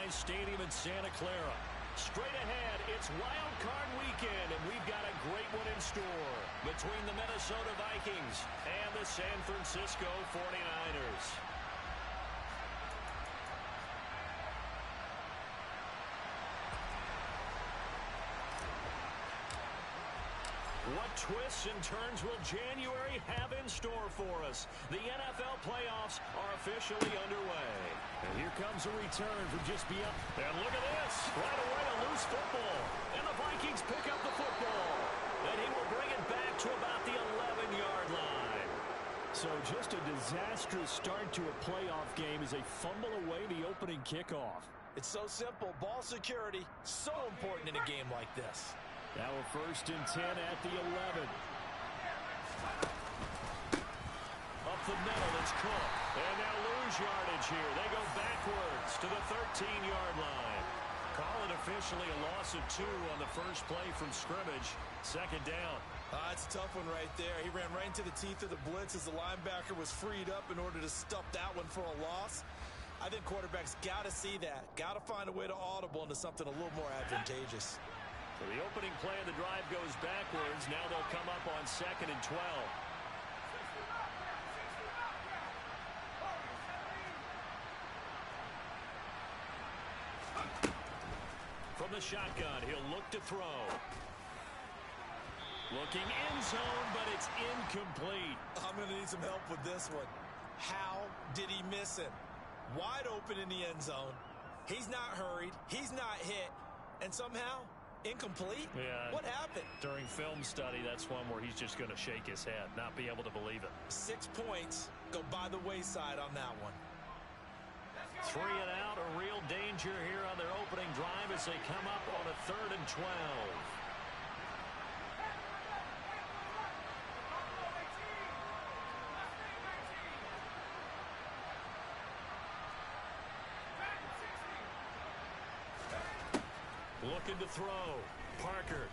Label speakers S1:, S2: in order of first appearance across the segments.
S1: Airlines Stadium in Santa Clara. Straight ahead, it's Wild Card Weekend, and we've got a great one in store between the Minnesota Vikings and the San Francisco 49ers. What twists and turns will January have in store for us? The NFL playoffs are officially underway. And here comes a return from just beyond. And look at this. Right away, a loose football. And the Vikings pick up the football. And he will bring it back to about the 11-yard line.
S2: So just a disastrous start to a playoff game as they fumble away the opening kickoff.
S3: It's so simple. Ball security, so important in a game like this.
S2: Now a 1st and 10 at the 11.
S1: Up the middle, it's Cook. And now lose yardage here. They go backwards to the 13-yard line. Call it officially a loss of 2 on the first play from scrimmage. 2nd down.
S3: It's a tough one right there. He ran right into the teeth of the blitz as the linebacker was freed up in order to stuff that one for a loss. I think quarterbacks got to see that. Got to find a way to audible into something a little more advantageous.
S1: So the opening play of the drive goes backwards. Now they'll come up on 2nd and 12. From the shotgun, he'll look to throw. Looking end zone, but it's incomplete.
S3: I'm going to need some help with this one. How did he miss him? Wide open in the end zone. He's not hurried. He's not hit. And somehow, incomplete?
S1: Yeah.
S3: What happened?
S1: During film study, that's one where he's just going to shake his head, not be able to believe it.
S3: 6 points go by the wayside on that one.
S1: 3 and out, a real danger here on their opening drive as they come up on a 3rd and 12. Looking to throw. Parker.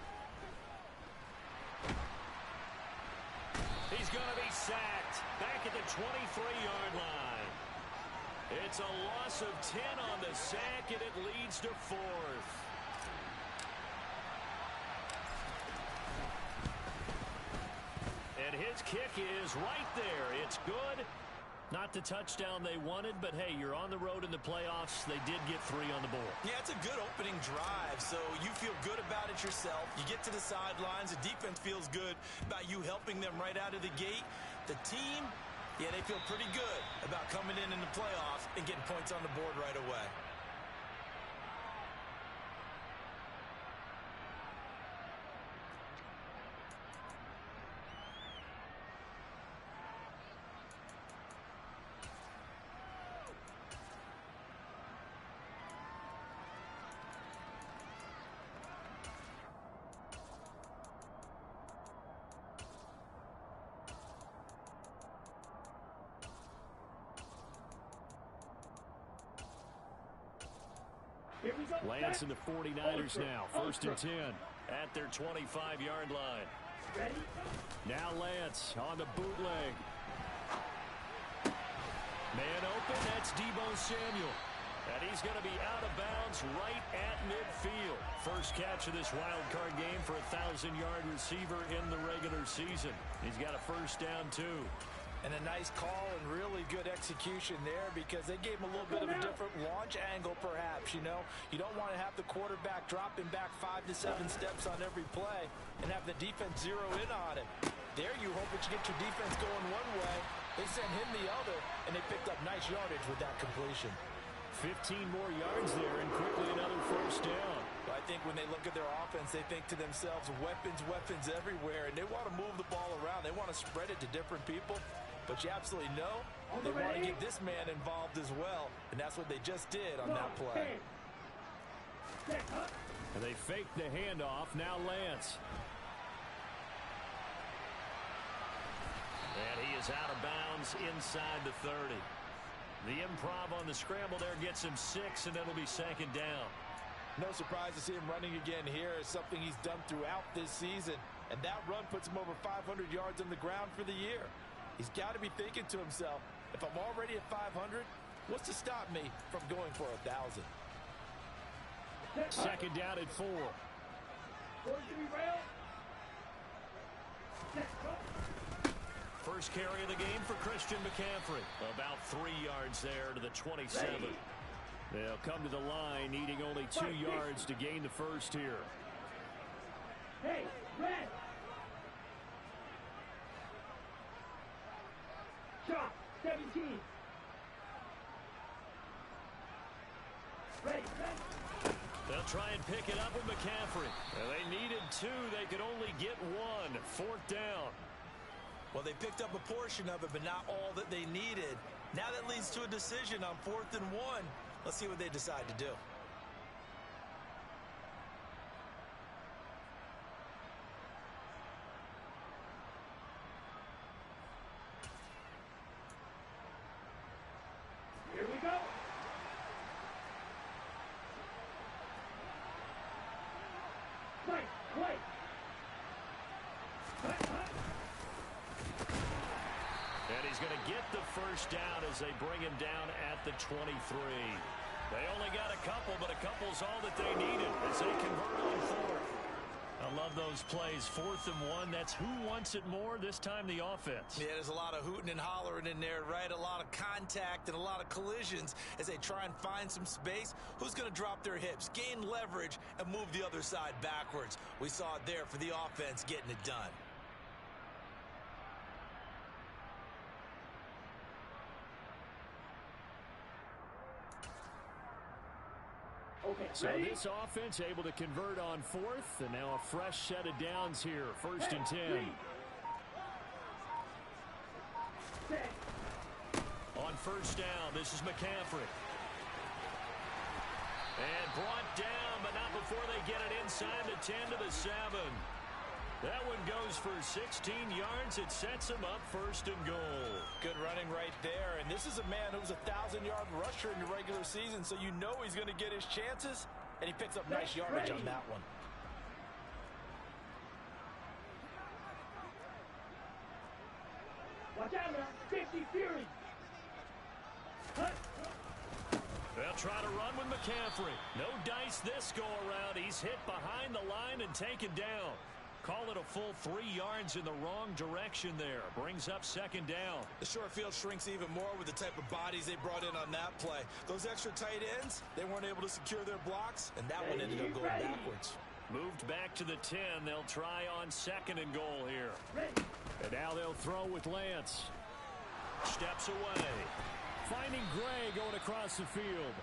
S1: He's going to be sacked. Back at the 23-yard line. It's a loss of 10 on the sack, and it leads to 4th. And his kick is right there. It's good. Not the touchdown they wanted, but hey, you're on the road in the playoffs. They did get 3 on the board.
S3: Yeah, it's a good opening drive, so you feel good about it yourself. You get to the sidelines. The defense feels good about you helping them right out of the gate. The team, yeah, they feel pretty good about coming in the playoffs and getting points on the board right away.
S2: Lance and the 49ers now. 1st and 10.
S1: At their 25-yard line.
S2: Now Lance on the bootleg.
S1: Man open, that's Deebo Samuel. And he's going to be out of bounds right at midfield. First catch of this wild card game for a 1,000-yard receiver in the regular season. He's got a 1st down, too.
S3: And a nice call and really good execution there because they gave him a little bit of a different launch angle perhaps, you know. You don't want to have the quarterback dropping back 5 to 7 steps on every play and have the defense zero in on him. There you hope that you get your defense going one way. They sent him the other, and they picked up nice yardage with that completion.
S2: 15 more yards there and quickly another 1st down.
S3: I think when they look at their offense, they think to themselves, weapons, weapons everywhere, and they want to move the ball around. They want to spread it to different people. But you absolutely know they want to get this man involved as well, and that's what they just did on that play.
S2: And they fake the handoff. Now Lance.
S1: And he is out of bounds inside the 30. The improv on the scramble there gets him 6, and it'll be 2nd down.
S3: No surprise to see him running again here. It's something he's done throughout this season, and that run puts him over 500 yards on the ground for the year. He's got to be thinking to himself, if I'm already at 500, what's to stop me from going for 1,000?
S2: Second down at 4.
S1: First carry of the game for Christian McCaffrey. About 3 yards there to the 27.
S2: They'll come to the line, needing only 2 yards to gain the first here.
S4: Hey, red. Shot, 17. Ready, ready.
S1: They'll try and pick it up with McCaffrey.
S2: Well, they needed 2. They could only get 1. Fourth down.
S3: Well, they picked up a portion of it, but not all that they needed. Now that leads to a decision on 4th and 1. Let's see what they decide to do.
S4: Here we go. Play, play.
S1: And he's going to get the first down as they bring him down at the 23. They only got a couple, but a couple's all that they needed as they convert on 4th. I love those plays. 4th and 1. That's who wants it more, this time the offense.
S3: Yeah, there's a lot of hooting and hollering in there, right? A lot of contact and a lot of collisions as they try and find some space. Who's going to drop their hips, gain leverage, and move the other side backwards? We saw it there for the offense getting it done.
S4: Okay,
S2: So
S4: ready?
S2: this offense able to convert on 4th, and now a fresh set of downs here. 1st and 10.
S4: Set.
S1: On first down, this is McCaffrey. And brought down, but not before they get it inside the 10 to the 7. That one goes for 16 yards. It sets him up 1st and goal.
S3: Good running right there. And this is a man who was a 1,000-yard rusher in the regular season, so you know he's going to get his chances, and he picks up nice yardage on that one.
S4: Watch out now. 50 Fury. Cut.
S1: They'll try to run with McCaffrey. No dice this go around. He's hit behind the line and taken down. Call it a full 3 yards in the wrong direction there. Brings up 2nd down.
S3: The short field shrinks even more with the type of bodies they brought in on that play. Those extra tight ends, they weren't able to secure their blocks, and that one ended up going backwards.
S1: Moved back to the 10. They'll try on 2nd and goal here.
S4: Ready.
S2: And now they'll throw with Lance.
S1: Steps away.
S2: Finding Gray going across the field.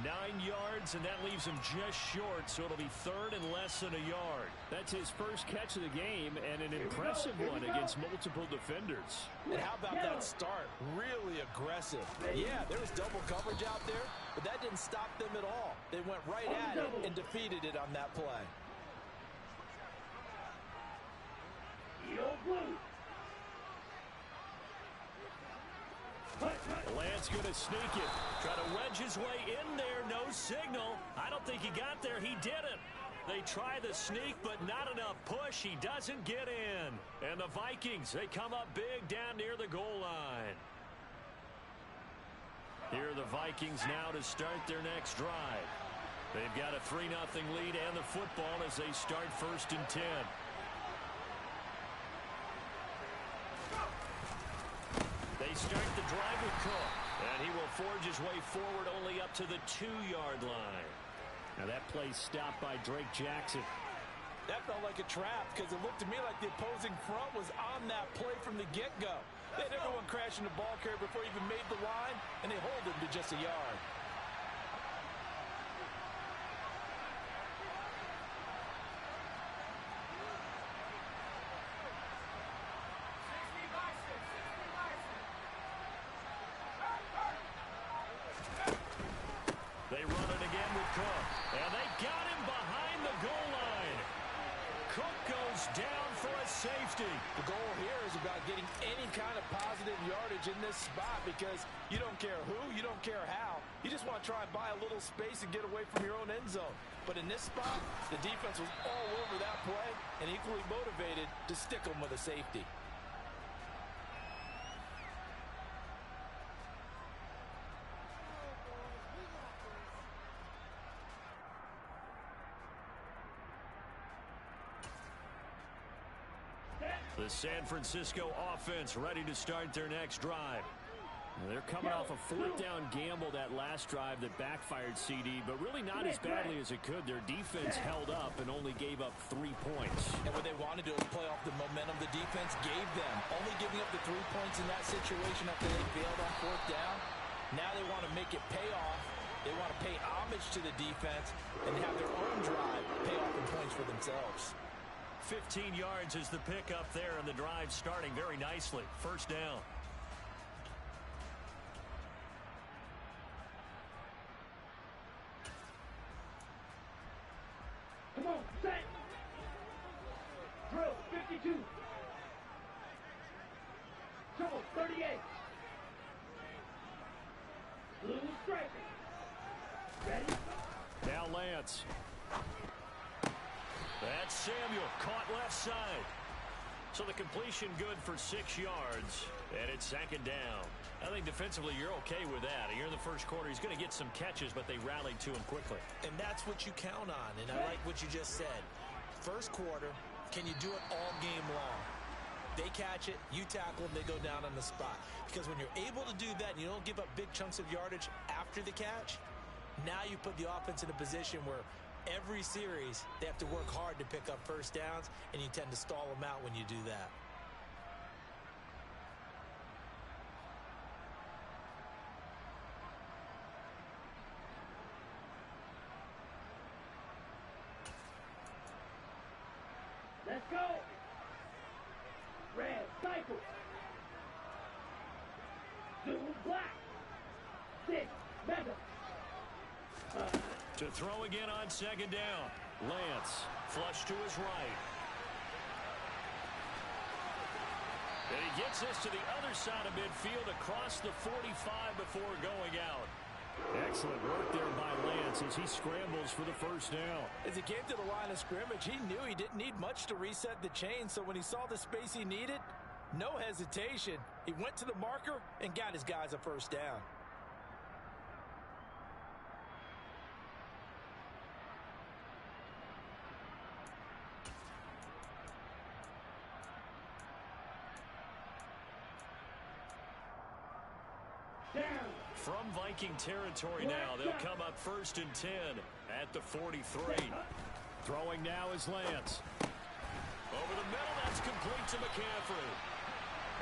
S1: 9 yards, and that leaves him just short, so it'll be 3rd and less than a yard.
S2: That's his first catch of the game, and an impressive one against multiple defenders.
S3: And how about that start? Really aggressive. Yeah, there was double coverage out there, but that didn't stop them at all. They went right at it and defeated it on that play.
S4: Yo, blue.
S1: Lance going to sneak it. Try to wedge his way in there. No signal. I don't think he got there. He didn't. They try the sneak, but not enough push. He doesn't get in. And the Vikings, they come up big down near the goal line. Here are the Vikings now to start their next drive. They've got a 3-0 lead and the football as they start 1st and 10. They start the drive with Cook, and he will forge his way forward only up to the 2-yard line.
S2: Now that play stopped by Drake Jackson.
S3: That felt like a trap because it looked to me like the opposing front was on that play from the get-go. They had everyone crashing the ball carrier before he even made the line, and they hold him to just a yard.
S1: They run it again with Cook, and they got him behind the goal line. Cook goes down for a safety.
S3: The goal here is about getting any kind of positive yardage in this spot because you don't care who, you don't care how. You just want to try and buy a little space and get away from your own end zone. But in this spot, the defense was all over that play and equally motivated to stick them with a safety.
S1: The San Francisco offense ready to start their next drive.
S2: They're coming off a fourth down gamble that last drive that backfired, CD, but really not as badly as it could. Their defense held up and only gave up 3 points.
S3: And what they wanted to do was play off the momentum the defense gave them. Only giving up the 3 points in that situation after they failed on fourth down. Now they want to make it pay off. They want to pay homage to the defense and have their own drive pay off in points for themselves.
S1: 15 yards is the pickup there, and the drive starting very nicely. First down.
S4: Come on, set. Drill, 52. Trouble, 38. Blue striker. Ready?
S1: Now Lance. That's Samuel, caught left side. So the completion good for 6 yards, and it's second down. I think defensively you're okay with that. Here in the first quarter, he's going to get some catches, but they rallied to him quickly.
S3: And that's what you count on, and I like what you just said. First quarter, can you do it all game long? They catch it, you tackle them, they go down on the spot. Because when you're able to do that and you don't give up big chunks of yardage after the catch, now you put the offense in a position where every series they have to work hard to pick up first downs, and you tend to stall them out when you do that.
S4: Let's go. Red cycle. Zoom black. 6 mega.
S1: To throw again on second down. Lance, flush to his right. And he gets this to the other side of midfield across the 45 before going out.
S2: Excellent work there by Lance as he scrambles for the first down.
S3: As he came to the line of scrimmage, he knew he didn't need much to reset the chain, so when he saw the space he needed, no hesitation. He went to the marker and got his guys a first down.
S4: Down.
S1: From Viking territory now, they'll come up 1st and 10 at the 43.
S2: Throwing now is Lance.
S1: Over the middle, that's complete to McCaffrey.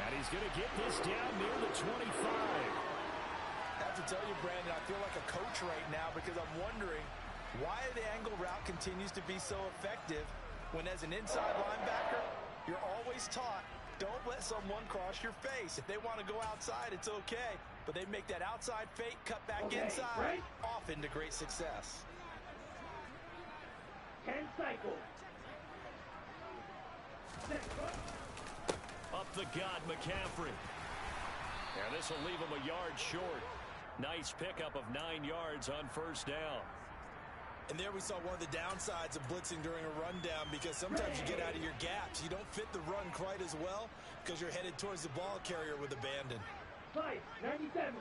S2: And he's going to get this down near the 25.
S3: I have to tell you, Brandon, I feel like a coach right now because I'm wondering why the angle route continues to be so effective when as an inside linebacker, you're always taught, don't let someone cross your face. If they want to go outside, it's okay. But they make that outside fake, cut back inside,
S4: right?
S3: Often to great success.
S4: 10 cycles.
S1: Up the gut, McCaffrey. And this will leave him a yard short. Nice pickup of 9 yards on first down.
S3: And there we saw one of the downsides of blitzing during a rundown because sometimes you get out of your gaps. You don't fit the run quite as well because you're headed towards the ball carrier with abandon.
S4: 597.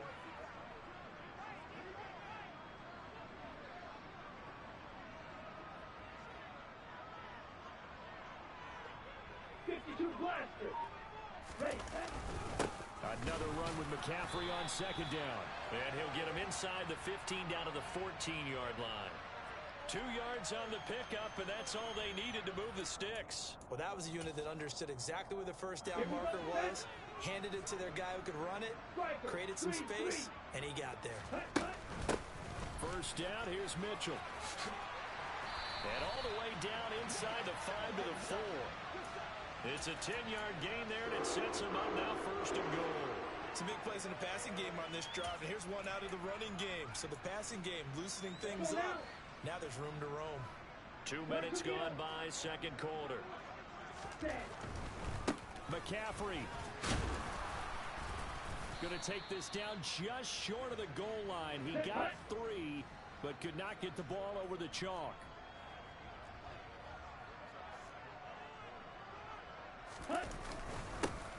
S4: Blaster. Ready.
S1: Another run with McCaffrey on second down. And he'll get him inside the 15 down to the 14-yard line. 2 yards on the pickup, and that's all they needed to move the sticks.
S3: Well, that was a unit that understood exactly where the first down marker was, handed it to their guy who could run it, created some space, and he got there.
S1: First down, here's Mitchell. And all the way down inside the 5 to the 4. It's a 10-yard gain there, and it sets him up now 1st and goal.
S3: Some big plays in the passing game on this drive, and here's one out of the running game. So the passing game loosening things up. Now there's room to roam.
S1: 2 minutes gone by, second quarter. McCaffrey. Going to take this down just short of the goal line. He got 3, but could not get the ball over the chalk.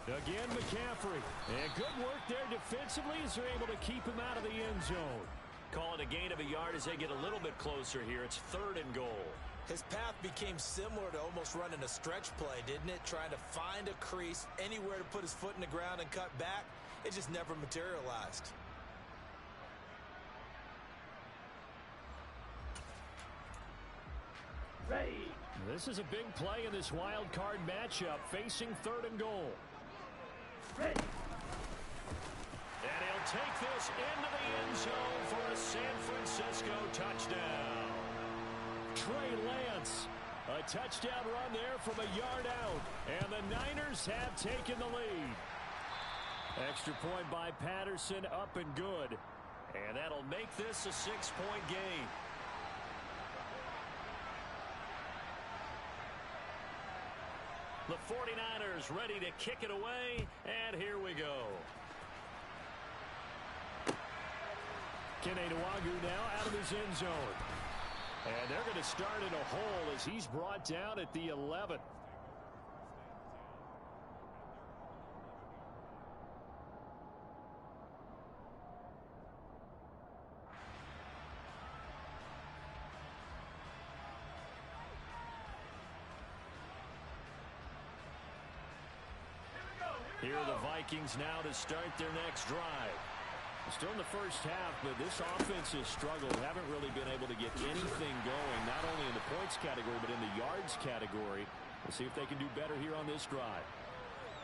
S1: Again, McCaffrey. And good work there defensively as they're able to keep him out of the end zone. Call it a gain of a yard as they get a little bit closer here. It's 3rd and goal.
S3: His path became similar to almost running a stretch play, didn't it? Trying to find a crease, anywhere to put his foot in the ground and cut back. It just never materialized.
S4: Ready.
S2: This is a big play in this wild card matchup, facing 3rd and goal.
S4: Ready.
S1: And he'll take this into the end zone for a San Francisco touchdown.
S2: Trey Lance, a touchdown run there from a yard out, and the Niners have taken the lead. Extra point by Patterson, up and good.
S1: And that'll make this a 6-point game. The 49ers ready to kick it away, and here we go.
S2: Kene Nwangwu now out of his end zone. And they're going to start in a hole as he's brought down at the 11th. Here are the Vikings now to start their next drive. Still in the first half, but this offense has struggled. Haven't really been able to get anything going, not only in the points category, but in the yards category. We'll see if they can do better here on this drive.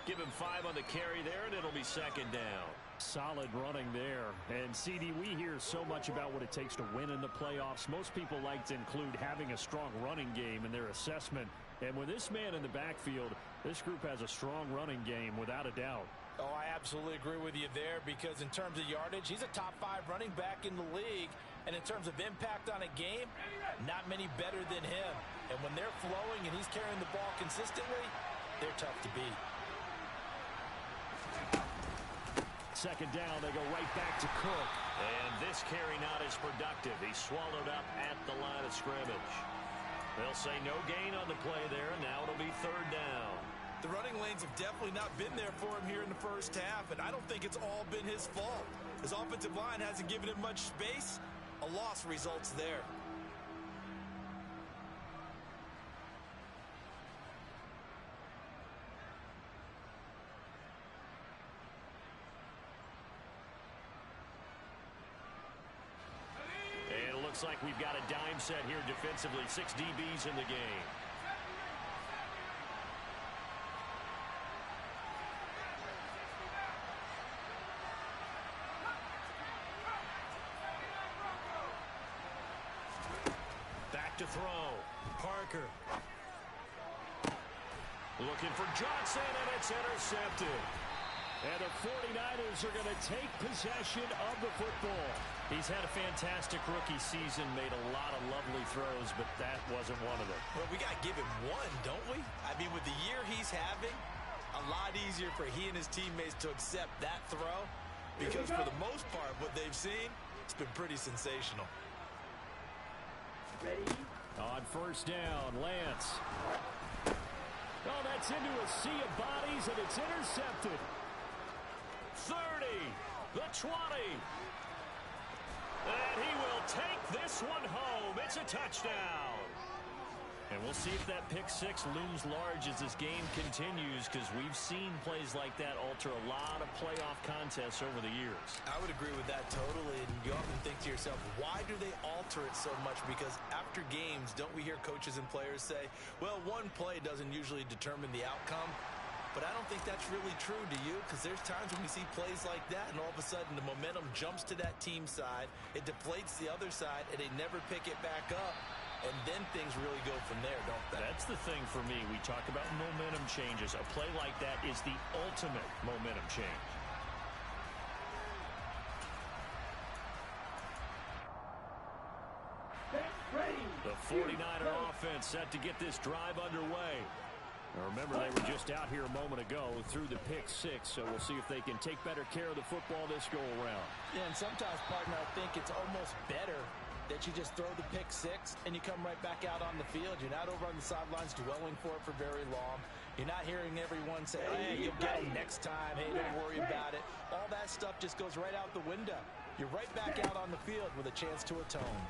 S1: Give him 5 on the carry there, and it'll be 2nd down.
S2: Solid running there. And, CD, we hear so much about what it takes to win in the playoffs. Most people like to include having a strong running game in their assessment. And with this man in the backfield, this group has a strong running game without a doubt.
S3: Oh, I absolutely agree with you there, because in terms of yardage, he's a top 5 running back in the league. And in terms of impact on a game, not many better than him. And when they're flowing and he's carrying the ball consistently, they're tough to beat.
S2: 2nd down, they go right back to Cook.
S1: And this carry not as productive. He's swallowed up at the line of scrimmage. They'll say no gain on the play there, and now it'll be 3rd down.
S3: The running lanes have definitely not been there for him here in the first half, and I don't think it's all been his fault. His offensive line hasn't given him much space. A loss results there.
S1: And it looks like we've got a dime set here defensively. 6 DBs in the game. To throw. Parker. Looking for Johnson, and it's intercepted.
S2: And the 49ers are going to take possession of the football.
S1: He's had a fantastic rookie season, made a lot of lovely throws, but that wasn't one of them.
S3: Well, we got to give him one, don't we? I mean, with the year he's having, a lot easier for he and his teammates to accept that throw, because for the most part, what they've seen, it's been pretty sensational.
S4: Ready.
S2: On 1st down, Lance. Oh, that's into a sea of bodies, and it's intercepted.
S1: 30, the 20. And he will take this one home. It's a touchdown.
S2: And we'll see if that pick 6 looms large as this game continues, because we've seen plays like that alter a lot of playoff contests over the years.
S3: I would agree with that totally, and you often think to yourself, why do they alter it so much? Because after games, don't we hear coaches and players say, well, one play doesn't usually determine the outcome? But I don't think that's really true, do you? Because there's times when we see plays like that, and all of a sudden the momentum jumps to that team side, it deflates the other side, and they never pick it back up. And then things really go from there, don't they?
S2: That's the thing for me. We talk about momentum changes. A play like that is the ultimate momentum change. The 49er offense set to get this drive underway. Now remember, they were just out here a moment ago through the pick 6, so we'll see if they can take better care of the football this go around.
S3: Yeah, and sometimes, partner, I think it's almost better that you just throw the pick 6 and you come right back out on the field. You're not over on the sidelines dwelling for it for very long. You're not hearing everyone say, hey, you'll get them next time. Hey, don't worry about it. All that stuff just goes right out the window. You're right back out on the field with a chance to atone.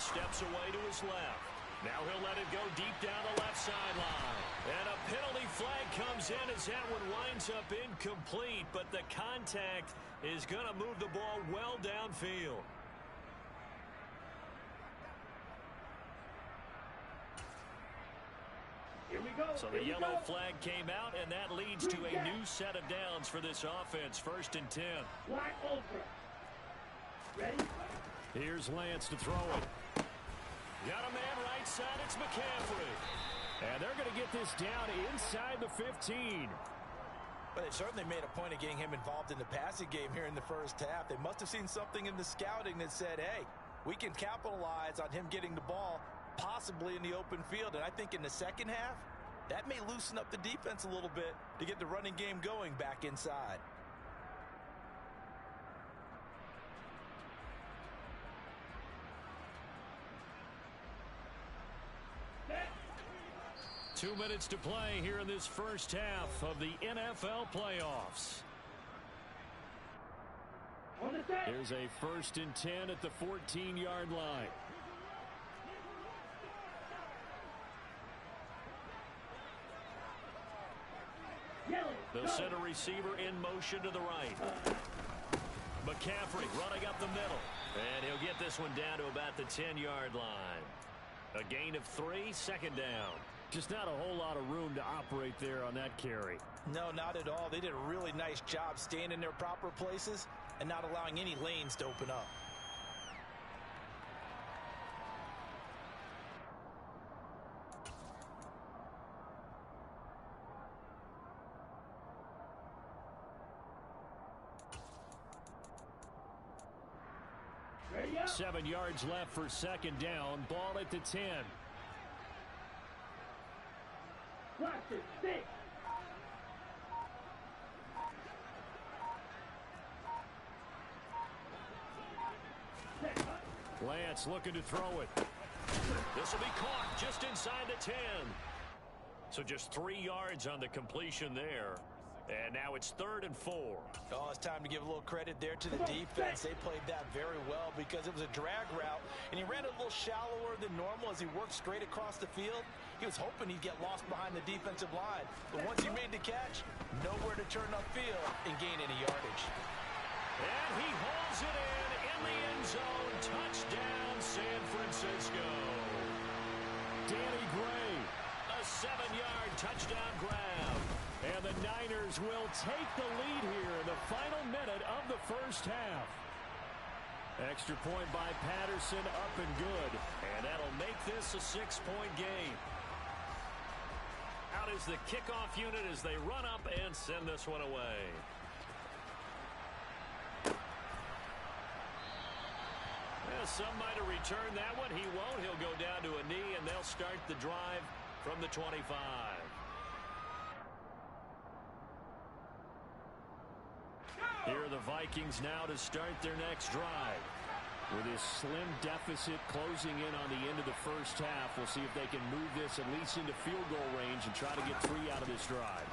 S1: Steps away to his left. Now he'll let it go deep down the left sideline. And a penalty flag comes in as that one winds up incomplete, but the contact is going to move the ball well downfield.
S4: Here we go.
S1: So the yellow flag came out, and that leads to a new set of downs for this offense. 1st and 10.
S4: Black Ultra. Ready?
S1: Here's Lance to throw it. Got a man right side. It's McCaffrey. And they're going to get this down inside the 15.
S3: But they certainly made a point of getting him involved in the passing game here in the first half. They must have seen something in the scouting that said, hey, we can capitalize on him getting the ball possibly in the open field. And I think in the second half, that may loosen up the defense a little bit to get the running game going back inside.
S4: Set.
S1: 2 minutes to play here in this first half of the NFL playoffs.
S4: On the set.
S1: Here's a 1st and 10 at the 14-yard line.
S4: Yellow.
S1: They'll
S4: Go.
S1: send a receiver in motion to the right. McCaffrey running up the middle. And he'll get this one down to about the 10-yard line. A gain of 3, 2nd down. Just not a whole lot of room to operate there on that carry.
S3: No, not at all. They did a really nice job staying in their proper places and not allowing any lanes to open up.
S4: Ready up.
S1: 7 yards left for 2nd down. Ball at the 10.
S4: Blaster. Stick. Set.
S1: Lance looking to throw it. This will be caught just inside the 10. So just 3 yards on the completion there. And now it's 3rd and 4.
S3: Oh, it's time to give a little credit there to the defense. They played that very well because it was a drag route, and he ran it a little shallower than normal as he worked straight across the field. He was hoping he'd get lost behind the defensive line. But once he made the catch, nowhere to turn upfield and gain any yardage.
S1: And he hauls it in the end zone. Touchdown, San Francisco. Danny Gray, a 7-yard touchdown grab. And the Niners will take the lead here in the final minute of the first half. Extra point by Patterson, up and good. And that'll make this a 6-point game. Out is the kickoff unit as they run up and send this one away. Yeah, some might have returned that one. He won't. He'll go down to a knee, and they'll start the drive from the 25. Here are the Vikings now to start their next drive. With this slim deficit closing in on the end of the first half, we'll see if they can move this at least into field goal range and try to get 3 out of this drive.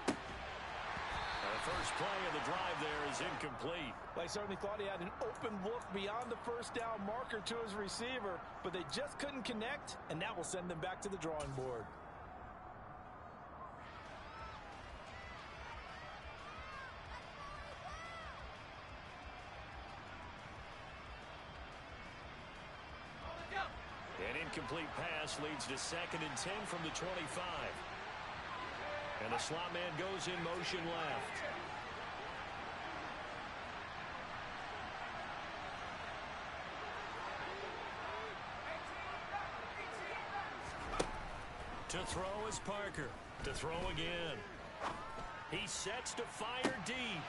S1: The first play of the drive there is incomplete.
S3: Well, I certainly thought he had an open look beyond the first down marker to his receiver, but they just couldn't connect, and that will send them back to the drawing board.
S1: An incomplete pass leads to 2nd and 10 from the 25. And the slot man goes in motion left. To throw is Parker. To throw again. He sets to fire deep.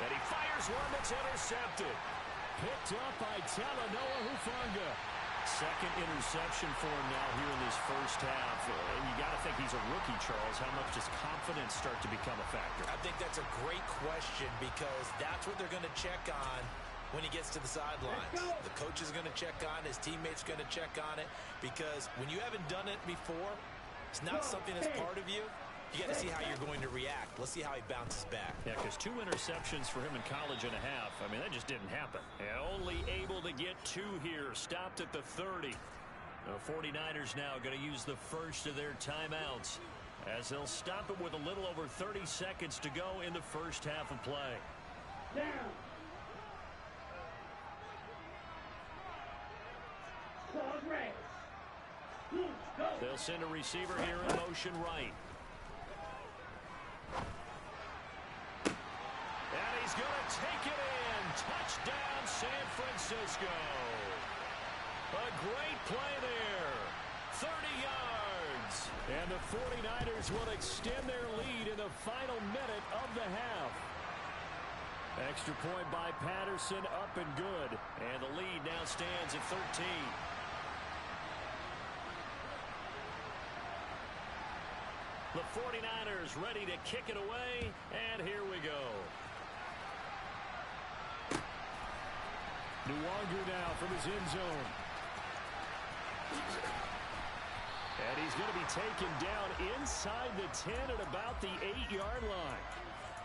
S1: And he fires one that's intercepted. Picked up by Talanoa Hufanga. 2nd interception for him now here in this first half. And you got to think he's a rookie, Charles. How much does confidence start to become a factor?
S3: I think that's a great question because that's what they're going to check on when he gets to the sidelines. The coach is going to check on, his teammates going to check on it, because when you haven't done it before, it's not something that's part of you. You got to see how you're going to react. Let's see how he bounces back.
S2: Yeah, because 2 interceptions for him in college and a half. I mean, that just didn't happen. And only able to get 2 here. Stopped at the 30. The 49ers now going to use the first of their timeouts, as they'll stop it with a little over 30 seconds to go in the first half of play.
S4: Down. Pause red. Go.
S2: They'll send a receiver here in motion right. And he's going to take it in. Touchdown, San Francisco. A great play there. 30 yards. And the 49ers will extend their lead in the final minute of the half. Extra point by Patterson, up and good. And the lead now stands at 13. The 49ers ready to kick it away, and here we go. Nwangu now from his end zone. And he's going to be taken down inside the 10 at about the 8-yard line.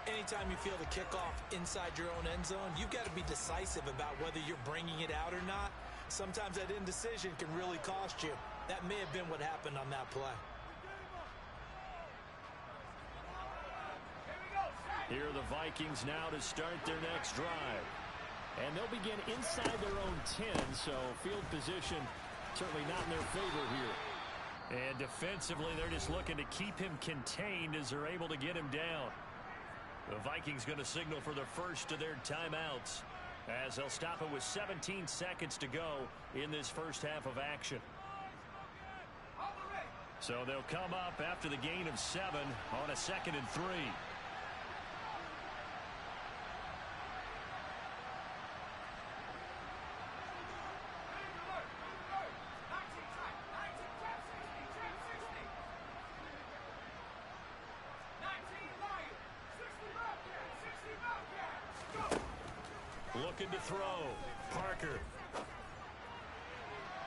S3: Anytime you feel the kickoff inside your own end zone, you've got to be decisive about whether you're bringing it out or not. Sometimes that indecision can really cost you. That may have been what happened on that play.
S2: Here are the Vikings now to start their next drive. And they'll begin inside their own 10, so field position certainly not in their favor here. And defensively, they're just looking to keep him contained as they're able to get him down. The Vikings going to signal for the first of their timeouts, as they'll stop it with 17 seconds to go in this first half of action. So they'll come up after the gain of 7 on a 2nd and 3. Looking to throw. Parker.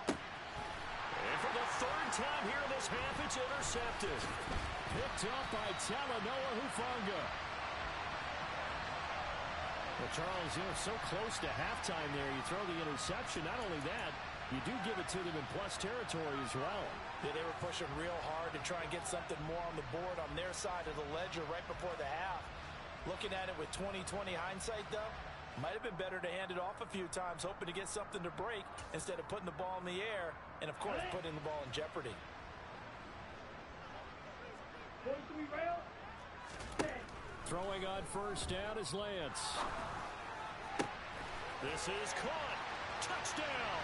S2: And for the 3rd time here in this half, it's intercepted. Picked up by Talanoa Hufanga. Well, Charles, so close to halftime there. You throw the interception. Not only that, you do give it to them in plus territory as well.
S3: Yeah, they were pushing real hard to try and get something more on the board on their side of the ledger right before the half. Looking at it with 20/20 hindsight, though, might have been better to hand it off a few times, hoping to get something to break instead of putting the ball in the air and, of course, putting the ball in jeopardy.
S2: Throwing on first down is Lance. This is caught. Touchdown.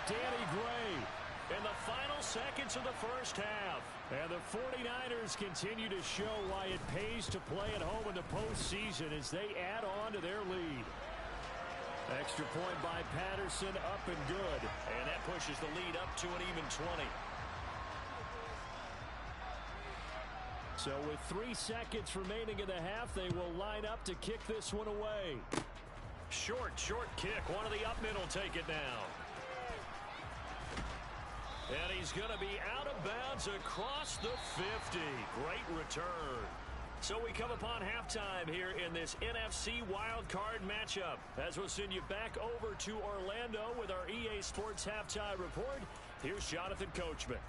S2: Danny Gray in the final seconds of the first half. And the 49ers continue to show why it pays to play at home in the postseason as they add on to their lead. Extra point by Patterson, up and good. And that pushes the lead up to an even 20. So with 3 seconds remaining in the half, they will line up to kick this one away. Short kick. One of the up mid will take it now. And he's going to be out of bounds across the 50. Great return. So we come upon halftime here in this NFC wildcard matchup, as we'll send you back over to Orlando with our EA Sports Halftime Report. Here's Jonathan Coachman.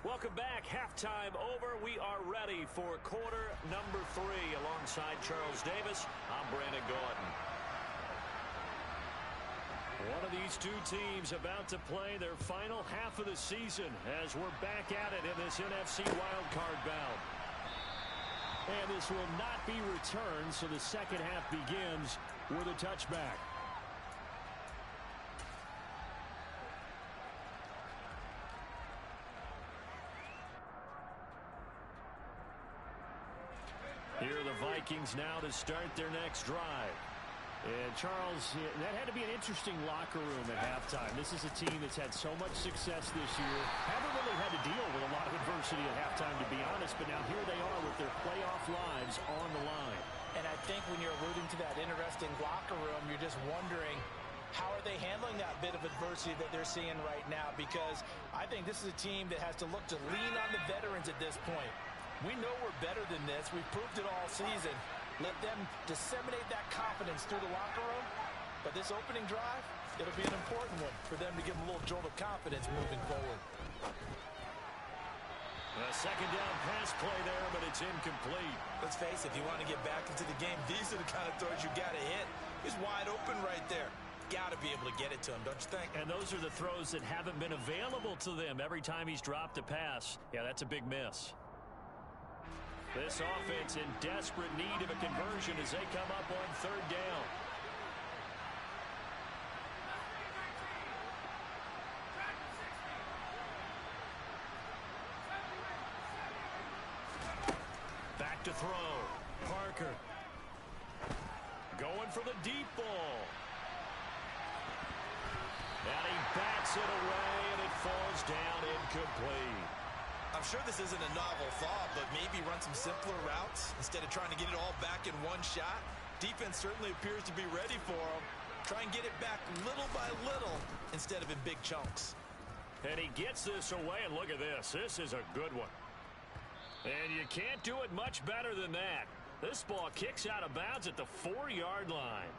S2: Welcome back. Halftime over. We are ready for quarter number 3. Alongside Charles Davis, I'm Brandon Gaudin. One of these two teams about to play their final half of the season as we're back at it in this NFC wildcard bout. And this will not be returned, so the second half begins with a touchback. Here are the Vikings now to start their next drive. And Charles, that had to be an interesting locker room at halftime. This is a team that's had so much success this year. Haven't really had to deal with a lot of adversity at halftime, to be honest. But now here they are with their playoff lives on the line.
S3: And I think when you're alluding to that interesting locker room, you're just wondering how are they handling that bit of adversity that they're seeing right now? Because I think this is a team that has to look to lean on the veterans at this point. We know we're better than this. We've proved it all season. Let them disseminate that confidence through the locker room. But this opening drive, it'll be an important one for them to give them a little jolt of confidence moving forward.
S2: A second down pass play there, but it's incomplete.
S3: Let's face it, if you want to get back into the game, these are the kind of throws you got to hit. He's wide open right there. Got to be able to get it to him, don't you think?
S2: And those are the throws that haven't been available to them every time he's dropped a pass. Yeah, that's a big miss. This offense in desperate need of a conversion as they come up on third down. Back to throw. Parker. Going for the deep ball. And he bats it away, and it falls down incomplete.
S3: I'm sure this isn't a novel thought, but maybe run some simpler routes instead of trying to get it all back in one shot. Defense certainly appears to be ready for him. Try and get it back little by little instead of in big chunks.
S2: And he gets this away, and look at this. This is a good one. And you can't do it much better than that. This ball kicks out of bounds at the 4-yard line.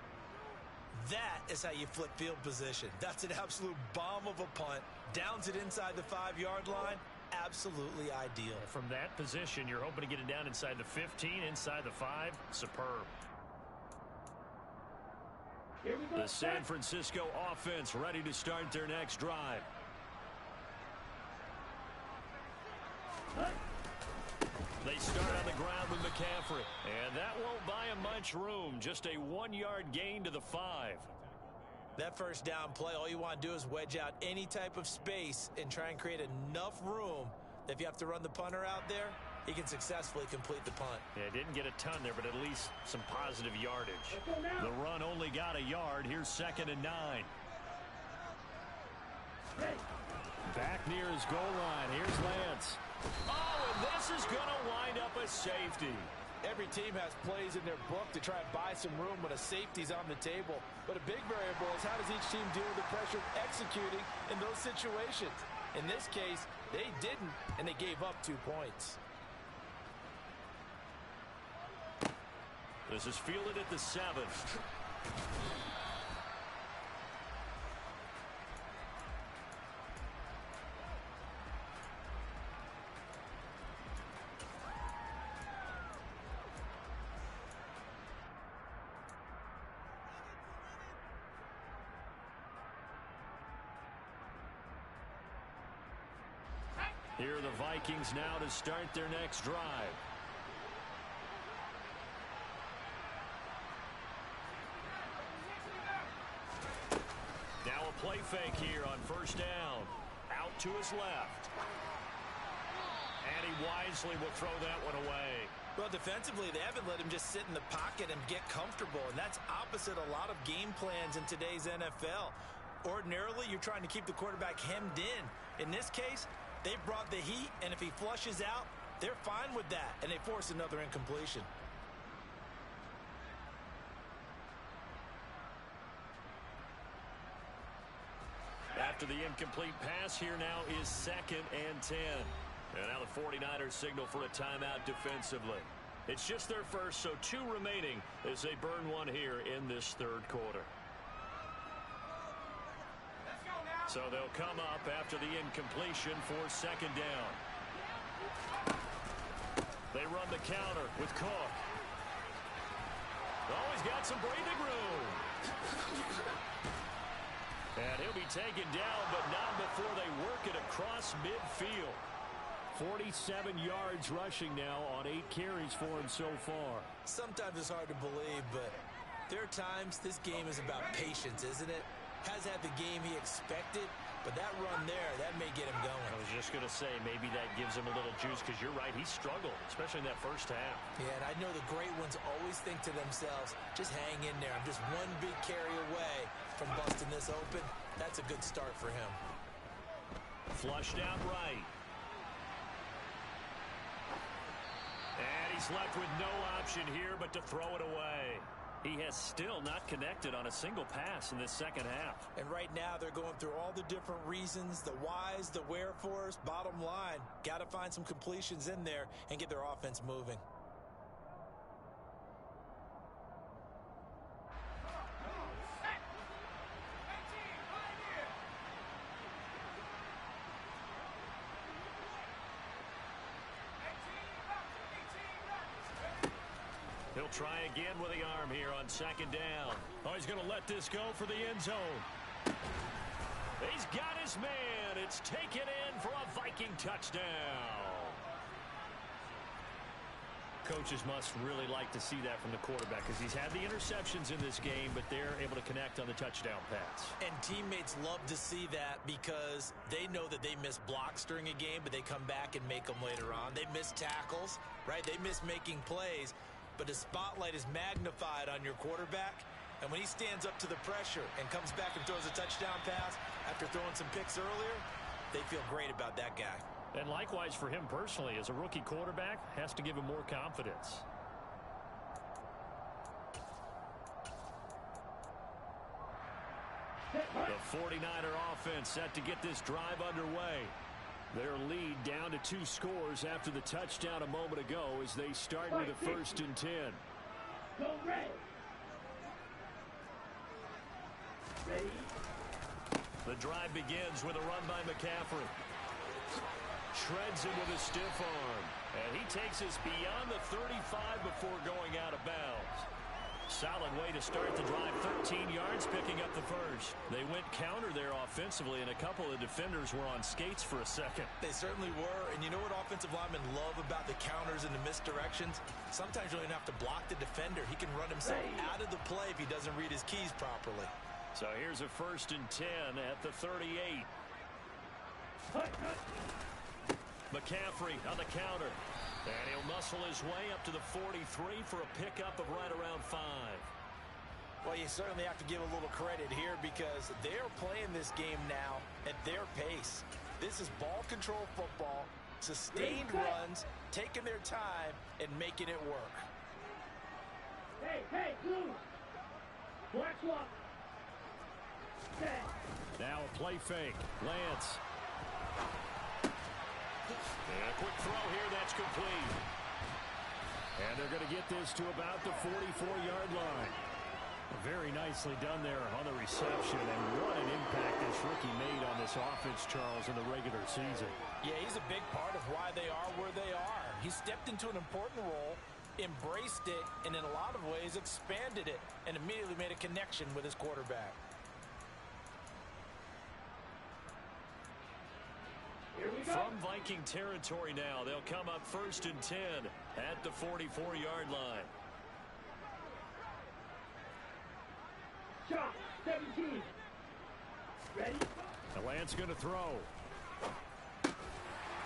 S3: That is how you flip field position. That's an absolute bomb of a punt. Downs it inside the 5-yard line. Absolutely ideal.
S2: From that position, you're hoping to get it down inside the 15, inside the 5. Superb. The San Francisco offense ready to start their next drive. They start on the ground with McCaffrey. And that won't buy him much room. Just a 1-yard gain to the 5.
S3: That first down play, all you want to do is wedge out any type of space and try and create enough room that if you have to run the punter out there, he can successfully complete the punt.
S2: Yeah, didn't get a ton there, but at least some positive yardage. The run only got a yard. Here's 2nd and 9. Back near his goal line. Here's Lance. Oh, and this is going to wind up a safety.
S3: Every team has plays in their book to try and buy some room when a safety's on the table. But a big variable is how does each team deal with the pressure of executing in those situations. In this case, they didn't, and they gave up 2 points.
S2: This is fielded at the 7. Here are the Vikings now to start their next drive. Now a play fake here on first down. Out to his left. And he wisely will throw that one away.
S3: Well, defensively, they haven't let him just sit in the pocket and get comfortable, and that's opposite a lot of game plans in today's NFL. Ordinarily, you're trying to keep the quarterback hemmed in. In this case, they brought the heat, and if he flushes out, they're fine with that, and they force another incompletion.
S2: After the incomplete pass, here now is 2nd and 10. And now the 49ers signal for a timeout defensively. It's just their first, so 2 remaining as they burn one here in this 3rd quarter. So they'll come up after the incompletion for 2nd down. They run the counter with Cook. Oh, he's got some breathing room. And he'll be taken down, but not before they work it across midfield. 47 yards rushing now on 8 carries for him so far.
S3: Sometimes it's hard to believe, but there are times this game is about patience, isn't it? Has had the game he expected, but that run there, that may get him going.
S2: I was just going to say, maybe that gives him a little juice, because you're right, he struggled, especially in that first half.
S3: Yeah, and I know the great ones always think to themselves, just hang in there. I'm just one big carry away from busting this open. That's a good start for him.
S2: Flushed out right. And he
S1: He's left with no option here but to throw it away.
S2: He has still not connected on a single pass in this second half.
S3: And right now they're going through all the different reasons, the whys, the wherefores. Bottom line, got to find some completions in there and get their offense moving.
S1: He'll try again with the arm here on second down. Oh, he's going to let this go for the end zone. He's got his man. It's taken in for a Viking touchdown.
S2: Coaches must really like to see that from the quarterback because he's had the interceptions in this game, but they're able to connect on the touchdown pass.
S3: And teammates love to see that because they know that they miss blocks during a game, but they come back and make them later on. They miss tackles, right? They miss making plays. But the spotlight is magnified on your quarterback, and when he stands up to the pressure and comes back and throws a touchdown pass after throwing some picks earlier, they feel great about that guy.
S2: And likewise for him personally, as a rookie quarterback, has to give him more confidence.
S1: The 49er offense set to get this drive underway. Their lead down to 2 scores after the touchdown a moment ago as they start with a 1st and 10.
S4: Go red. Ready.
S1: The drive begins with a run by McCaffrey. Shreds him with a stiff arm. And he takes us beyond the 35 before going out of bounds. Solid way to start the drive. 13 yards, picking up the first. They went counter there offensively, and a couple of defenders were on skates for a second.
S3: They certainly were, and you know what offensive linemen love about the counters and the misdirections? Sometimes you don't even have to block the defender. He can run himself out of the play if he doesn't read his keys properly.
S1: So here's a 1st and 10 at the 38. McCaffrey on the counter. And he'll muscle his way up to the 43 for a pickup of right around 5.
S3: Well, you certainly have to give a little credit here because they're playing this game now at their pace. This is ball control football, sustained runs, taking their time, and making it work.
S4: Hey, blue. Black swap.
S1: Now a play fake. Lance. And a quick throw here, that's complete. And they're going to get this to about the 44-yard line. Very nicely done there on the reception. And what an impact this rookie made on this offense, Charles, in the regular season.
S3: Yeah, he's a big part of why they are where they are. He stepped into an important role, embraced it, and in a lot of ways expanded it, and immediately made a connection with his quarterback.
S1: From Viking territory now, they'll come up 1st and 10 at the 44-yard line.
S4: Shot 17. Ready?
S1: The Lance going to throw.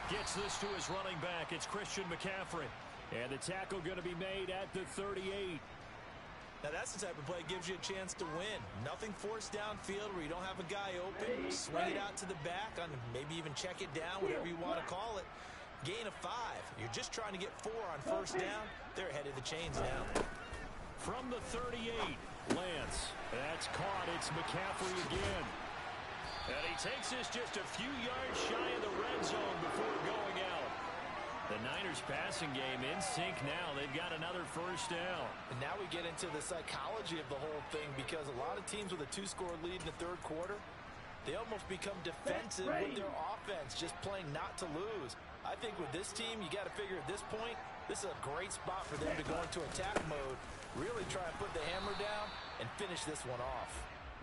S1: Gets this to his running back. It's Christian McCaffrey. And the tackle going to be made at the 38.
S3: Now that's the type of play that gives you a chance to win. Nothing forced downfield where you don't have a guy open. Swing it out to the back, on maybe even check it down, whatever you want to call it. Gain of 5. You're just trying to get 4 on 1st down. They're ahead of the chains now.
S1: From the 38, Lance. That's caught. It's McCaffrey again. And he takes this just a few yards shy of the red zone before going out. The Niners passing game in sync now. They've got another 1st down.
S3: And now we get into the psychology of the whole thing because a lot of teams with a 2-score lead in the 3rd quarter, they almost become defensive with their offense, just playing not to lose. I think with this team, you got to figure at this point, this is a great spot for them to go into attack mode, really try and put the hammer down and finish this one off.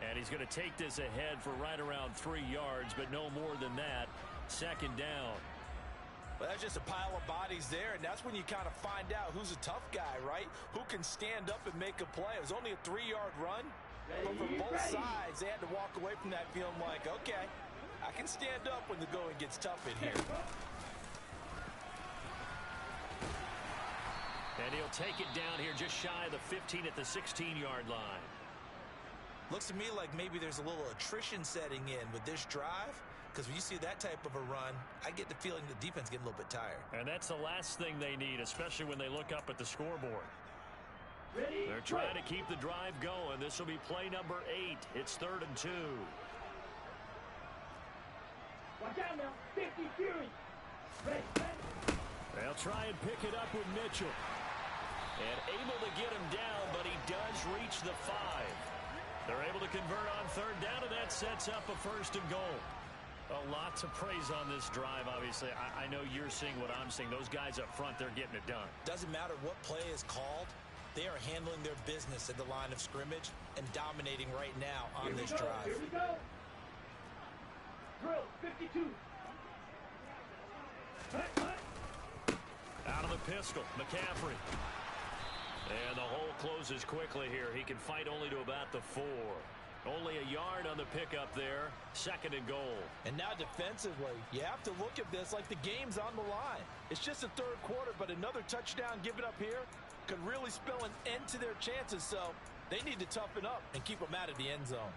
S1: And he's going to take this ahead for right around 3 yards, but no more than that. 2nd down.
S3: Well, that's just a pile of bodies there, and that's when you kind of find out who's a tough guy, right? Who can stand up and make a play. It was only a 3-yard run, but for both sides, they had to walk away from that feeling like, okay, I can stand up when the going gets tough in here.
S1: And he'll take it down here just shy of the 15 at the 16-yard line.
S3: Looks to me like maybe there's a little attrition setting in with this drive. because when you see that type of a run, I get the feeling the defense getting a little bit tired.
S2: And that's the last thing they need, especially when they look up at the scoreboard.
S4: Ready,
S2: They're trying to keep the drive going. This will be play number 8. It's 3rd and 2.
S4: Watch out now. 50 Fury. Ready.
S2: They'll try and pick it up with Mitchell. And able to get him down, but he does reach the 5. They're able to convert on 3rd down, and that sets up a 1st and goal. A lot to praise on this drive, obviously. I know you're seeing what I'm seeing. Those guys up front, they're getting it done.
S3: Doesn't matter what play is called. They are handling their business at the line of scrimmage and dominating right now on this drive.
S4: Here we go. Drill 52.
S2: Out of the pistol, McCaffrey. And the hole closes quickly here. He can fight only to about the 4. Only a yard on the pickup there. 2nd and goal.
S3: And now defensively, you have to look at this like the game's on the line. It's just the 3rd quarter, but another touchdown given up here could really spell an end to their chances. So they need to toughen up and keep them out of the end zone.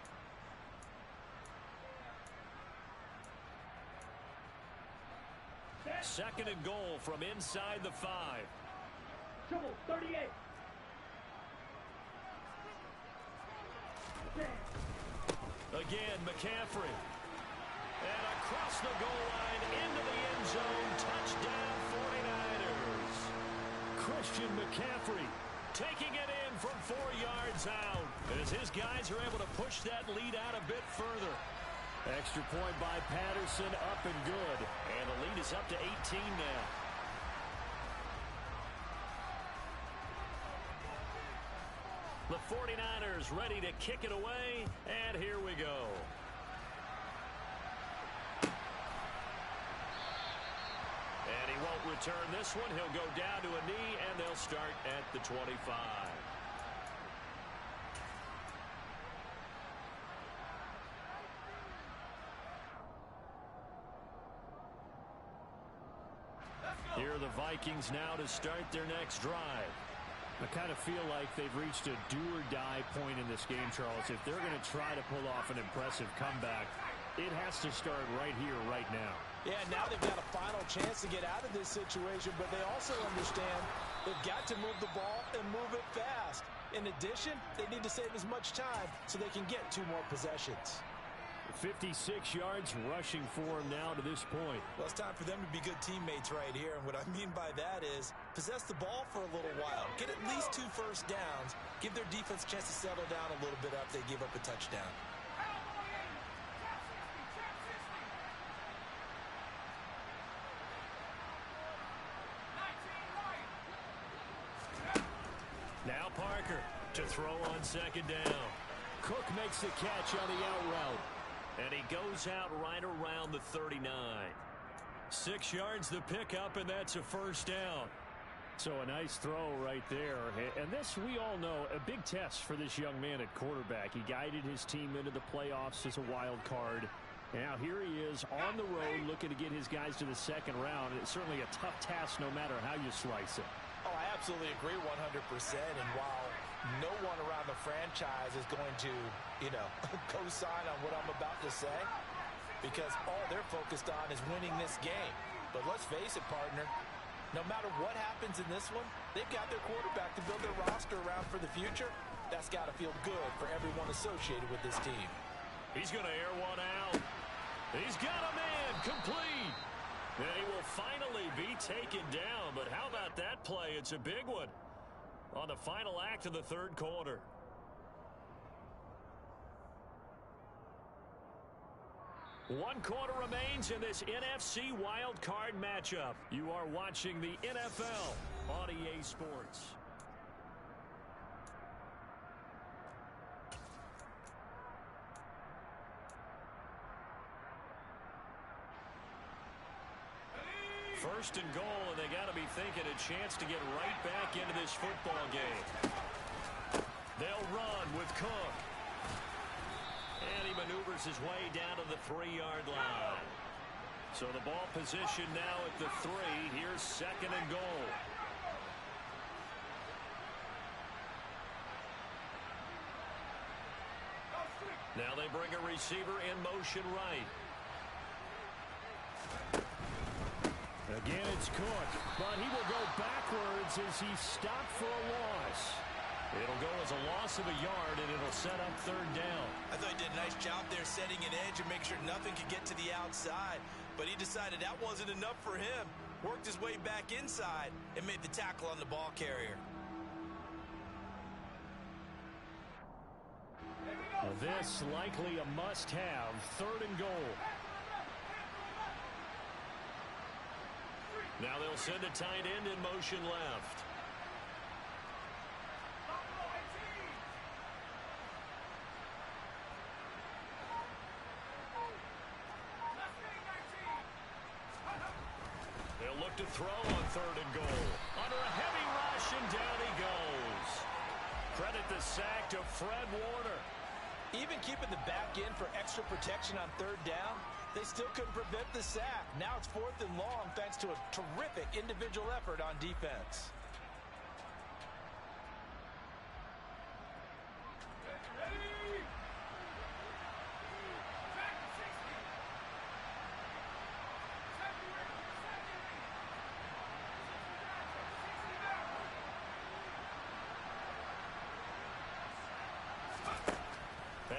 S2: Second and goal from inside the 5.
S4: Trouble 38.
S2: Again, McCaffrey. And across the goal line into the end zone. Touchdown 49ers. Christian McCaffrey taking it in from 4 yards out as his guys are able to push that lead out a bit further. Extra point by Patterson, up and good. And the lead is up to 18 now. The 49ers ready to kick it away, and here we go. And he won't return this one. He'll go down to a knee, and they'll start at the 25. Here are the Vikings now to start their next drive. I kind of feel like they've reached a do-or-die point in this game, Charles. If they're going to try to pull off an impressive comeback, it has to start right here, right now.
S3: Yeah, now they've got a final chance to get out of this situation, but they also understand they've got to move the ball and move it fast. In addition, they need to save as much time so they can get 2 more possessions.
S2: 56 yards rushing for him now to this point.
S3: Well, it's time for them to be good teammates right here. And what I mean by that is possess the ball for a little while. Get at least 2 first downs. Give their defense a chance to settle down a little bit after they give up a touchdown.
S2: Now Parker to throw on 2nd down. Cook makes the catch on the out route. And he goes out right around the 39. 6 yards the pickup, and that's a 1st down. So a nice throw right there. And this, we all know, a big test for this young man at quarterback. He guided his team into the playoffs as a wild card. Now here he is on the road looking to get his guys to the 2nd round. It's certainly a tough task no matter how you slice it.
S3: Oh, I absolutely agree 100%. And while no one around the franchise is going to, co-sign on what I'm about to say, because all they're focused on is winning this game. But let's face it, partner, no matter what happens in this one, they've got their quarterback to build their roster around for the future. That's got to feel good for everyone associated with this team.
S2: He's going to air one out. He's got a man complete. And he will finally be taken down. But how about that play? It's a big one on the final act of the 3rd quarter. One quarter remains in this NFC wild card matchup. You are watching the NFL on EA Sports. First and goal, and they got to be thinking a chance to get right back into this football game. They'll run with Cook. And he maneuvers his way down to the 3-yard line. So the ball position now at the 3. Here's 2nd and goal. Now they bring a receiver in motion right. Again, it's Cook, but he will go backwards as he's stopped for a loss. It'll go as a loss of a yard, and it'll set up third down.
S3: I thought he did a nice job there setting an edge and make sure nothing could get to the outside. But he decided that wasn't enough for him. Worked his way back inside and made the tackle on the ball carrier.
S2: This likely a must-have, third and goal. Now they'll send a tight end in motion left. They'll look to throw on third and goal. Under a heavy rush, and down he goes. Credit the sack to Fred Warner.
S3: Even keeping the back end for extra protection on third down, they still couldn't prevent the sack. Now it's 4th and long thanks to a terrific individual effort on defense.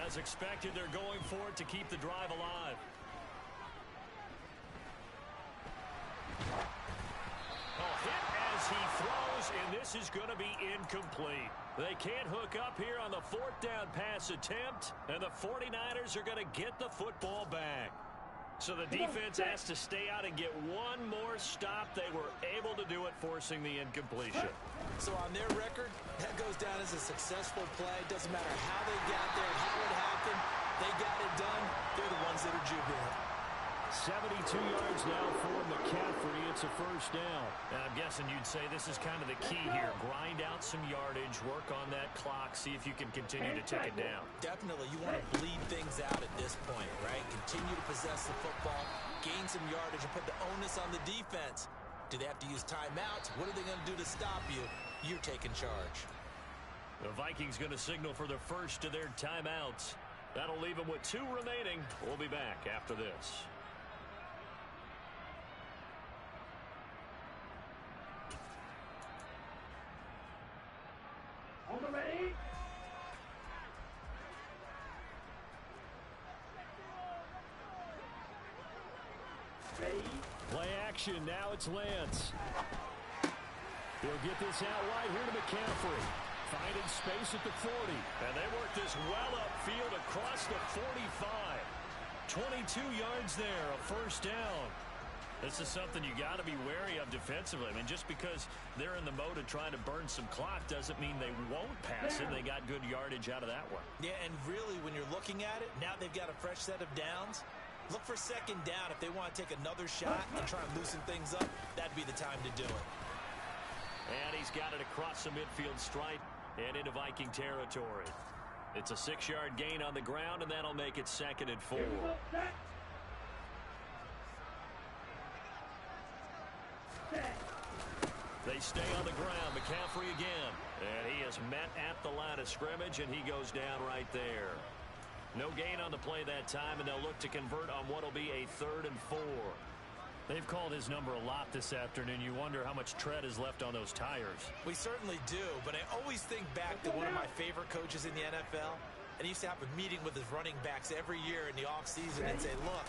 S2: As expected, they're going for it to keep the drive alive. Hit as he throws, and this is going to be incomplete. They can't hook up here on the 4th down pass attempt, and the 49ers are going to get the football back. So the defense has to stay out and get one more stop. They were able to do it, forcing the incompletion.
S3: So on their record, that goes down as a successful play. Doesn't matter how they got there, how it happened. They got it done. They're the ones that are jubilant.
S2: 72 yards now for McCaffrey. It's a first down. And I'm guessing you'd say this is kind of the key here. Grind out some yardage, work on that clock, see if you can continue to tick it down.
S3: Definitely. You want to bleed things out at this point, right? Continue to possess the football, gain some yardage, and put the onus on the defense. Do they have to use timeouts? What are they going to do to stop you? You're taking charge.
S2: The Vikings going to signal for the first of their timeouts. That'll leave them with 2 remaining. We'll be back after this.
S4: On the ready. Ready.
S2: Play action. Now it's Lance. He'll get this out wide here to McCaffrey. Finding space at the 40. And they work this well upfield across the 45. 22 yards there, a first down. This is something you got to be wary of defensively. I mean, just because they're in the mode of trying to burn some clock doesn't mean they won't pass it. They got good yardage out of that one.
S3: Yeah, and really, when you're looking at it, now they've got a fresh set of downs. Look for second down if they want to take another shot and try and loosen things up. That'd be the time to do it.
S2: And he's got it across the midfield stripe and into Viking territory. It's a 6-yard gain on the ground, and that'll make it 2nd and 4. They stay on the ground. McCaffrey again. And he is met at the line of scrimmage, and he goes down right there. No gain on the play that time, and they'll look to convert on what will be a 3rd and 4. They've called his number a lot this afternoon. You wonder how much tread is left on those tires.
S3: We certainly do, but I always think back to one of my favorite coaches in the NFL. And he used to have a meeting with his running backs every year in the offseason and say, look,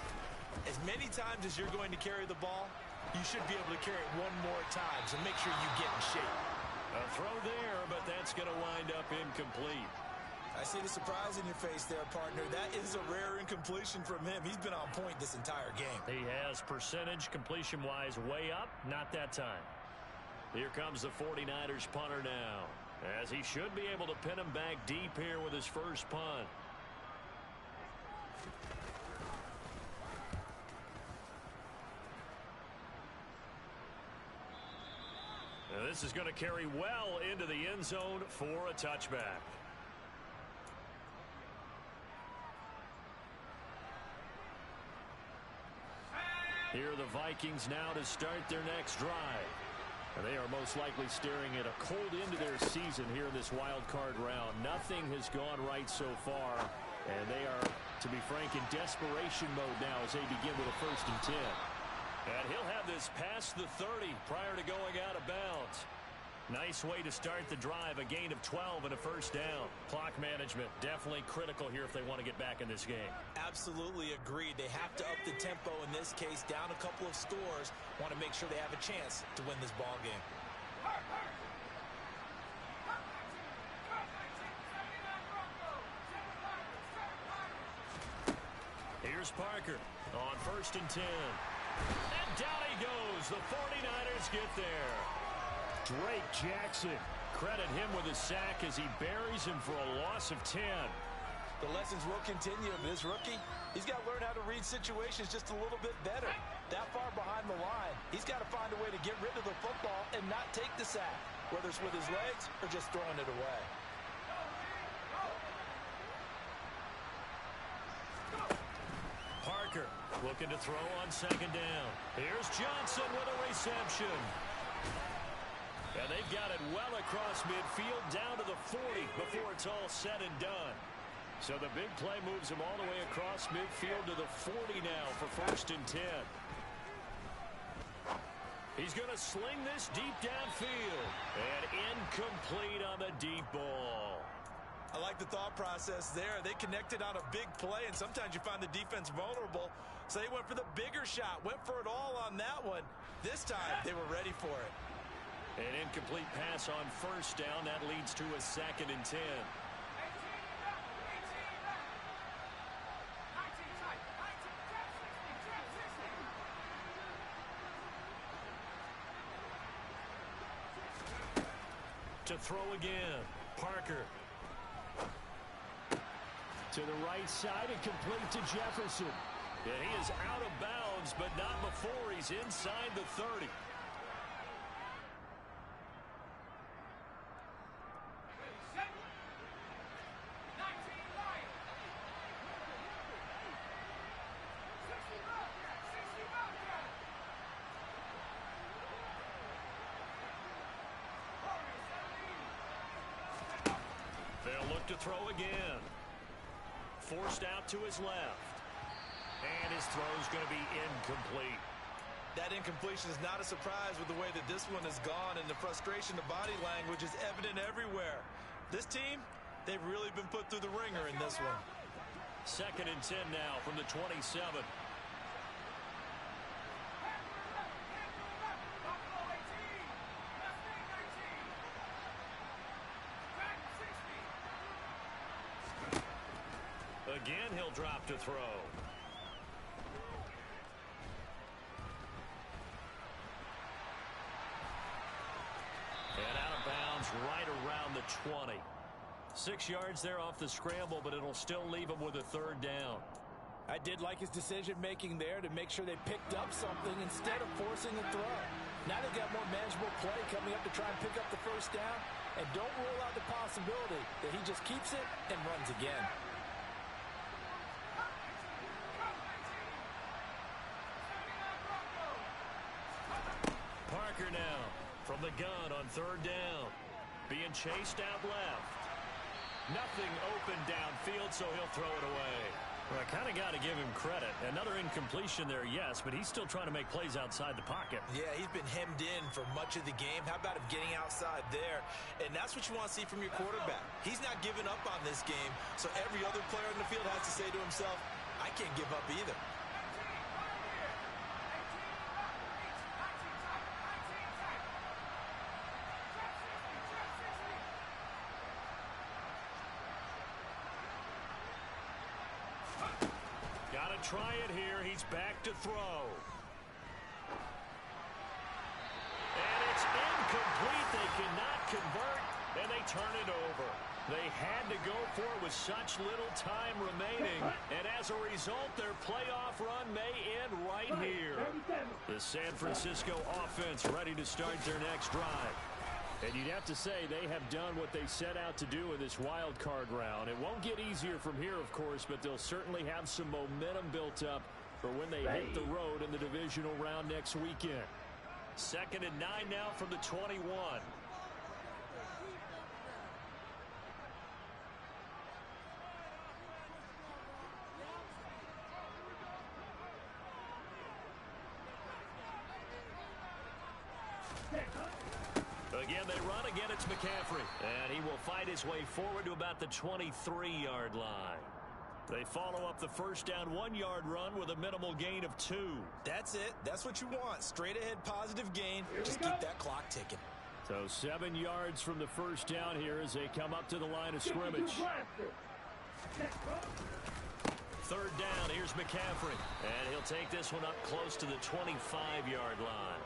S3: as many times as you're going to carry the ball, you should be able to carry it one more time, so make sure you get in shape.
S2: A throw there, but that's going to wind up incomplete.
S3: I see the surprise in your face there, partner. That is a rare incompletion from him. He's been on point this entire game.
S2: He has percentage completion-wise way up. Not that time. Here comes the 49ers punter now, as he should be able to pin him back deep here with his first punt. Now this is going to carry well into the end zone for a touchback. Here are the Vikings now to start their next drive. And they are most likely staring at a cold end to their season here in this wild card round. Nothing has gone right so far. And they are, to be frank, in desperation mode now as they begin with a 1st and 10. And he'll have this past the 30 prior to going out of bounds. Nice way to start the drive, a gain of 12 and a first down. Clock management, definitely critical here if they want to get back in this game.
S3: Absolutely agreed. They have to up the tempo in this case, down a couple of scores. Want to make sure they have a chance to win this ball game.
S2: Here's Parker on 1st and 10. And down he goes. The 49ers get there. Drake Jackson, credit him with a sack as he buries him for a loss of 10.
S3: The lessons will continue of this rookie. He's got to learn how to read situations just a little bit better. That far behind the line, he's got to find a way to get rid of the football and not take the sack, whether it's with his legs or just throwing it away.
S2: Parker looking to throw on 2nd down. Here's Johnson with a reception. And they've got it well across midfield down to the 40 before it's all said and done. So the big play moves him all the way across midfield to the 40 now for 1st and 10. He's going to sling this deep downfield. And incomplete on the deep ball.
S3: I like the thought process there. They connected on a big play, and sometimes you find the defense vulnerable. So they went for the bigger shot, went for it all on that one. This time, they were ready for it.
S2: An incomplete pass on 1st down. That leads to a 2nd and 10. To throw again. Parker. To the right side and complete to Jefferson. And he is out of bounds, but not before he's inside the 30. They'll look to throw again. Forced out to his left. And his throw is going to be incomplete.
S3: That incompletion is not a surprise with the way that this one has gone, and the frustration, the body language is evident everywhere. This team, they've really been put through the ringer in this one.
S2: 2nd and 10 now from the 27. Again, he'll drop to throw. And out of bounds right around the 20. 6 yards there off the scramble, but it'll still leave him with a 3rd down.
S3: I did like his decision-making there to make sure they picked up something instead of forcing a throw. Now they've got more manageable play coming up to try and pick up the 1st down, and don't rule out the possibility that he just keeps it and runs again.
S2: Parker now from the gun on 3rd down. Being chased out left. Nothing open downfield, so he'll throw it away. Well, I kind of got to give him credit. Another incompletion there, yes, but he's still trying to make plays outside the pocket.
S3: Yeah, he's been hemmed in for much of the game. How about him getting outside there? And that's what you want to see from your quarterback. He's not giving up on this game, so every other player in the field has to say to himself, I can't give up either.
S2: Got to try it here. He's back to throw. And it's incomplete. They cannot convert, and they turn it over. They had to go for it with such little time remaining, and as a result, their playoff run may end right here. The San Francisco offense ready to start their next drive. And you'd have to say they have done what they set out to do in this wild card round. It won't get easier from here, of course, but they'll certainly have some momentum built up for when they hit the road in the divisional round next weekend. 2nd and 9 now from the 21.
S1: Again, they run. Again, it's McCaffrey. And he will fight his way forward to about the 23-yard line. They follow up the first down 1-yard run with a minimal gain of 2.
S3: That's it. That's what you want. Straight ahead positive gain. Just keep that clock ticking.
S2: So 7 yards from the first down here as they come up to the line of scrimmage.
S1: Third down, here's McCaffrey. And he'll take this one up close to the 25-yard line.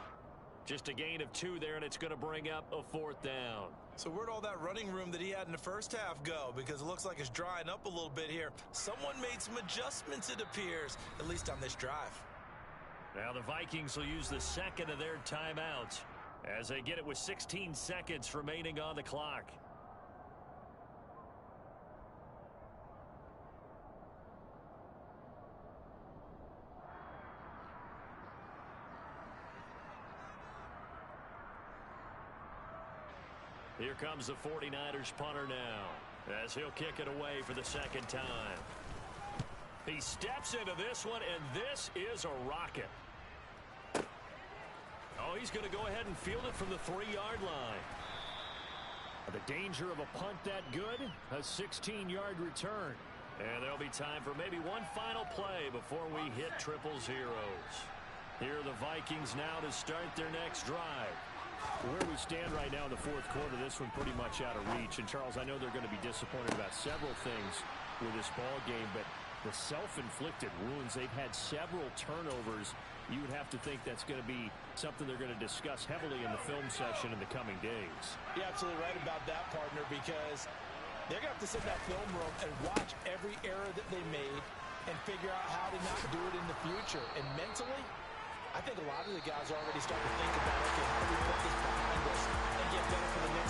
S1: Just a gain of 2 there, and it's going to bring up a 4th down.
S3: So where'd all that running room that he had in the first half go? Because it looks like it's drying up a little bit here. Someone made some adjustments, it appears, at least on this drive.
S1: Now the Vikings will use the second of their timeouts as they get it with 16 seconds remaining on the clock. Here comes the 49ers punter now as he'll kick it away for the second time. He steps into this one, and this is a rocket. Oh, he's going to go ahead and field it from the 3-yard line. The danger of a punt that good, a 16-yard return. And there'll be time for maybe one final play before we hit triple zeros. Here are the Vikings now to start their next drive.
S2: Where we stand right now in the fourth quarter, this one pretty much out of reach. And, Charles, I know they're going to be disappointed about several things with this ball game, but the self-inflicted wounds, they've had several turnovers. You would have to think that's going to be something they're going to discuss heavily in the film session in the coming days.
S3: You're absolutely right about that, partner, because they're going to have to sit in that film room and watch every error that they made and figure out how to not do it in the future. And mentally, I think a lot of the guys are already starting to think about, okay, how do we put this behind us and get better for the next